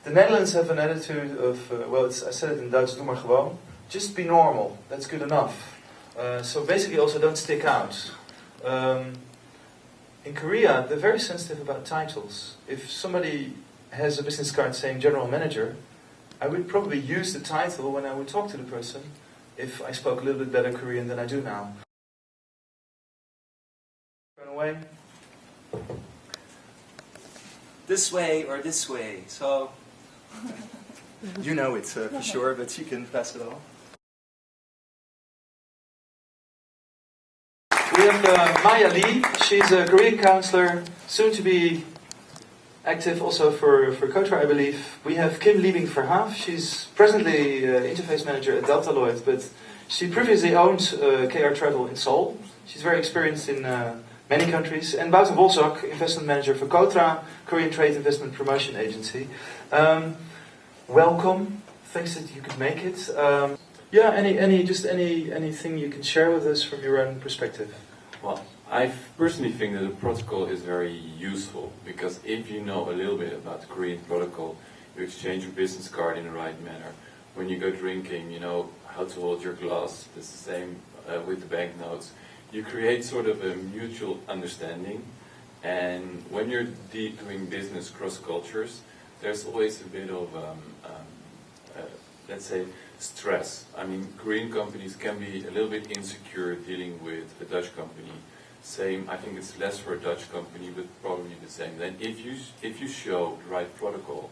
The Netherlands have an attitude of, well, I said it in Dutch, doe maar gewoon. Just be normal, that's good enough. So basically also don't stick out. In Korea, they're very sensitive about titles. If somebody has a business card saying general manager, I would probably use the title when I would talk to the person if I spoke a little bit better Korean than I do now. Run away. This way or this way, so you know it for sure, but you can pass it on. We have Maya Lee. She's a Korean counselor, soon to be active also for Kotra, I believe. We have Kim Liebing Verhaaf. She's presently interface manager at Deltaloid, but she previously owned KR Travel in Seoul. She's very experienced in many countries. And Wouter Wolzak, investment manager for Kotra, Korean Trade Investment Promotion Agency. Welcome. Thanks that you could make it. Yeah, anything you can share with us from your own perspective? Well, I personally think that the protocol is very useful, because if you know a little bit about the Korean protocol, you exchange your business card in the right manner. When you go drinking, you know how to hold your glass. It's the same with the banknotes. You create sort of a mutual understanding, and when you're doing business cross cultures, there's always a bit of let's say, stress. I mean, Korean companies can be a little bit insecure dealing with a Dutch company. Same, I think it's less for a Dutch company, but probably the same. Then if you show the right protocol,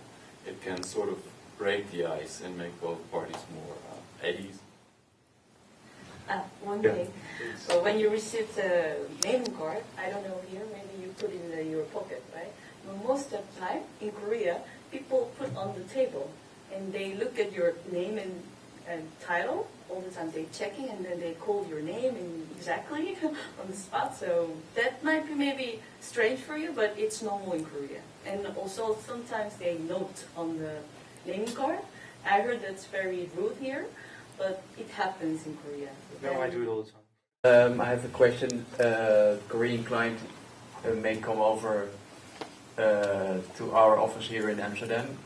it can sort of break the ice and make both parties more at ease. One thing. So when you receive the name card, I don't know here, maybe you put it in your pocket, right? But most of the time in Korea, people put on the table. And they look at your name and title all the time. They're checking, and then they call your name exactly on the spot. So that might be maybe strange for you, but it's normal in Korea. And also sometimes they note on the naming card. I heard that's very rude here, but it happens in Korea. No, I do it all the time. I have a question. Korean client may come over to our office here in Amsterdam.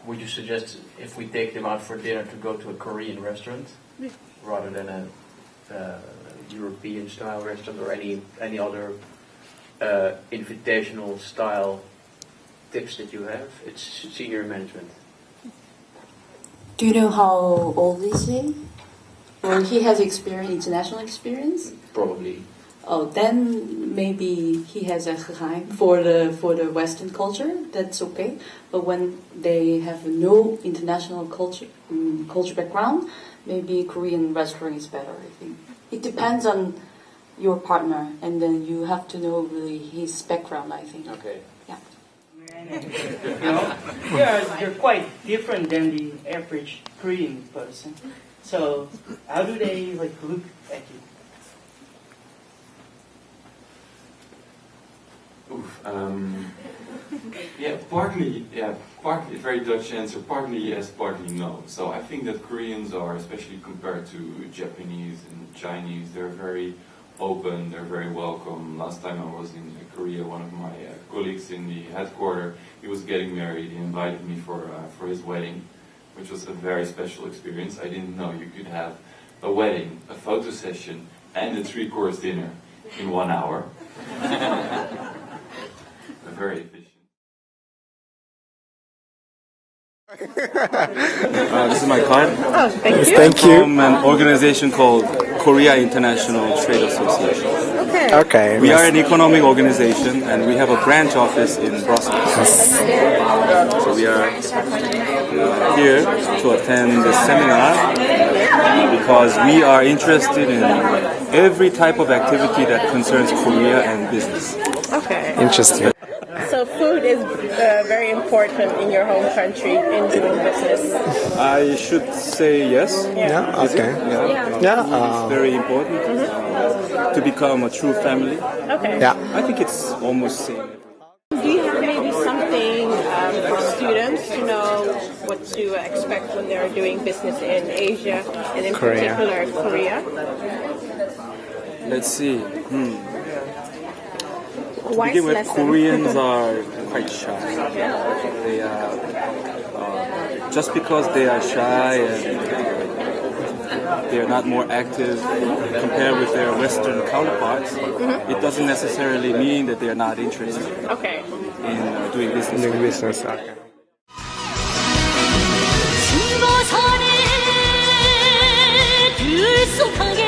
Would you suggest if we take them out for dinner to go to a Korean restaurant rather than a European style restaurant or any other invitational style tips that you have? It's senior management. Do you know how old is he? Or he has international experience? Probably. Oh, then maybe he has a geheim for the Western culture. That's okay. But when they have no international culture background, maybe Korean restaurant is better. I think it depends on your partner, and then you have to know really his background. I think. Okay. Yeah. You're quite different than the average Korean person. So how do they look at you? Partly a very Dutch answer, partly yes, partly no. So I think that Koreans are, especially compared to Japanese and Chinese, they're very open, they're very welcome. Last time I was in Korea, one of my colleagues in the headquarters, he was getting married, he invited me for his wedding, which was a very special experience. I didn't know you could have a wedding, a photo session, and a 3-course dinner in 1 hour. Very efficient. This is my card. Oh, thank you. Thank you. From an organization called Korea International Trade Association. Okay. Okay. We are an economic organization, and we have a branch office in Brussels. So we are here to attend the seminar because we are interested in every type of activity that concerns Korea and business. Okay. Interesting. So food is very important in your home country in doing business. I should say yes. Yeah. Okay. It's very important to become a true family. Okay. Yeah. I think it's almost same. Do you have maybe something for students to know what to expect when they're doing business in Asia and in particular Korea? Let's see. To Why begin with, less than? Koreans are quite shy. They are just because they are shy and they are not more active compared with their Western counterparts. It doesn't necessarily mean that they are not interested Okay. in doing business. Doing business. Okay. 신고선에 들쑥하게